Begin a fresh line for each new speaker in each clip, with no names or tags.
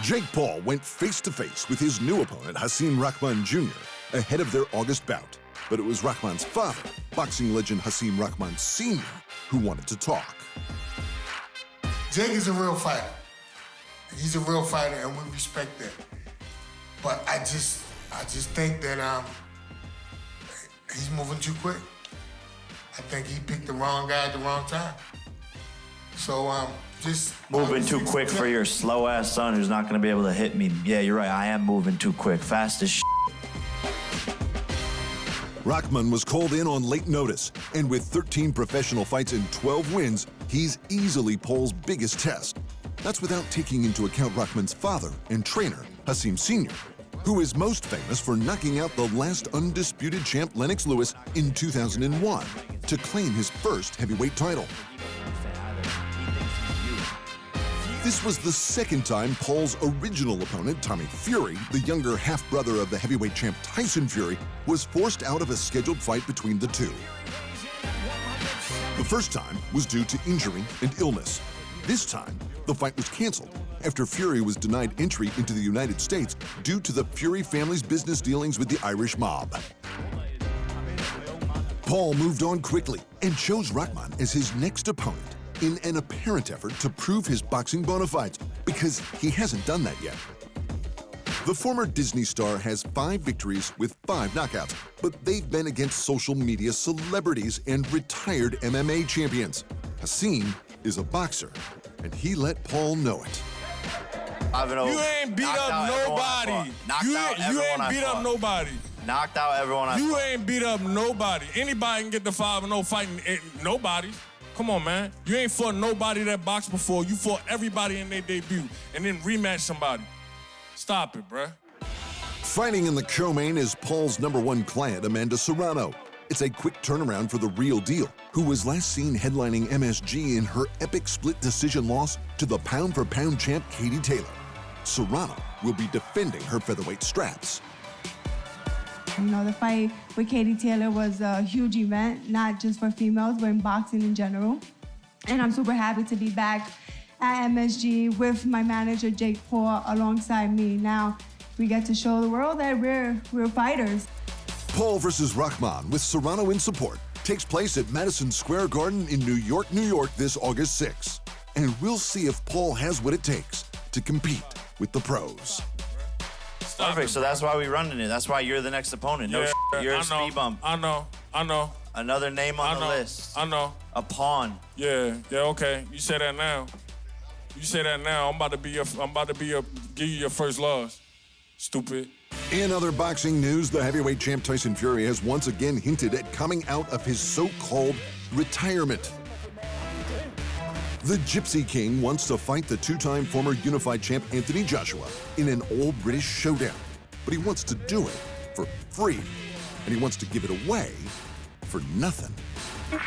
Jake Paul went face-to-face with his new opponent, Hasim Rahman Jr., ahead of their August bout. But it was Rahman's father, boxing legend Hasim Rahman Sr., who wanted to talk.
Jake is a real fighter. He's a real fighter, and we respect that. But I just think that he's moving too quick. I think he picked the wrong guy at the wrong time. So just
moving too quick for your slow-ass son who's not going to be able to hit me. Yeah, you're right. I am moving too quick. Fast as shit.
Rahman was called in on late notice, and with 13 professional fights and 12 wins, he's easily Paul's biggest test. That's without taking into account Rahman's father and trainer, Hasim Sr., who is most famous for knocking out the last undisputed champ Lennox Lewis in 2001 to claim his first heavyweight title. This was the second time Paul's original opponent, Tommy Fury, the younger half-brother of the heavyweight champ Tyson Fury, was forced out of a scheduled fight between the two. The first time was due to injury and illness. This time, the fight was canceled after Fury was denied entry into the United States due to the Fury family's business dealings with the Irish mob. Paul moved on quickly and chose Rahman as his next opponent in an apparent effort to prove his boxing bona fides, because he hasn't done that yet. The former Disney star has 5 victories with 5 knockouts, but they've been against social media celebrities and retired MMA champions. Hasim is a boxer, and he let Paul know it.
You ain't beat up nobody. You ain't beat up nobody.
Knocked out everyone I fought.
You ain't beat up nobody. Anybody can get the 5-0 fighting. Nobody. Come on, man. You ain't fought nobody that boxed before. You fought everybody in their debut and then rematch somebody. Stop it, bruh.
Fighting in the co-main is Paul's #1 client, Amanda Serrano. It's a quick turnaround for the real deal, who was last seen headlining MSG in her epic split decision loss to the pound-for-pound champ Katie Taylor. Serrano will be defending her featherweight straps.
You know, the fight with Katie Taylor was a huge event, not just for females, but in boxing in general. And I'm super happy to be back at MSG with my manager, Jake Paul, alongside me. Now, we get to show the world that we're fighters.
Paul versus Rahman, with Serrano in support, takes place at Madison Square Garden in New York, New York this August 6th. And we'll see if Paul has what it takes to compete with the pros.
Perfect, so that's why we running it. That's why you're the next opponent. No, you're a speed bump.
I know.
Another name on the list.
I know.
A pawn.
Yeah, okay. You say that now. I'm about to give you your first loss. Stupid.
In other boxing news, the heavyweight champ Tyson Fury has once again hinted at coming out of his so-called retirement. The Gypsy King wants to fight the 2-time former unified champ Anthony Joshua in an all-British showdown, but he wants to do it for free, and he wants to give it away for nothing.
This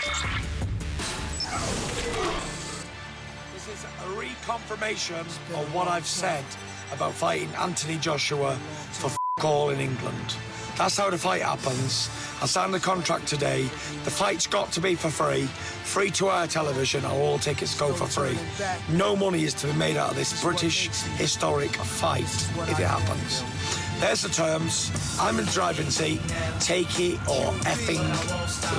is a reconfirmation of what I've said about fighting Anthony Joshua for all in England. That's how the fight happens. I signed the contract today. The fight's got to be for free. Free-to-air television, and all tickets go for free. No money is to be made out of this British historic fight if it happens. There's the terms. I'm in the driving seat. Take it or effing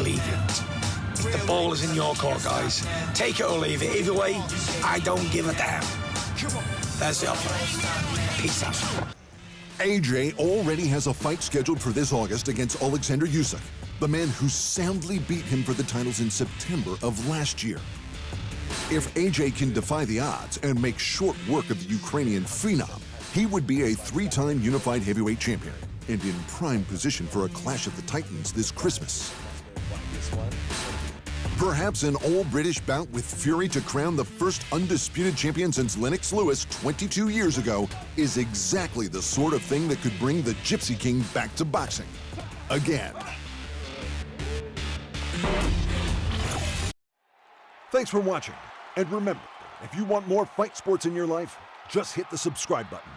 leave it. The ball is in your court, guys. Take it or leave it. Either way, I don't give a damn. There's the offer. Peace out.
AJ already has a fight scheduled for this August against Alexander Usyk, the man who soundly beat him for the titles in September of last year. If AJ can defy the odds and make short work of the Ukrainian phenom, he would be a 3-time unified heavyweight champion and in prime position for a clash of the Titans this Christmas. Perhaps an all-British bout with Fury to crown the first undisputed champion since Lennox Lewis 22 years ago is exactly the sort of thing that could bring the Gypsy King back to boxing again. Thanks for watching, and remember, if you want more fight sports in your life, just hit the subscribe button.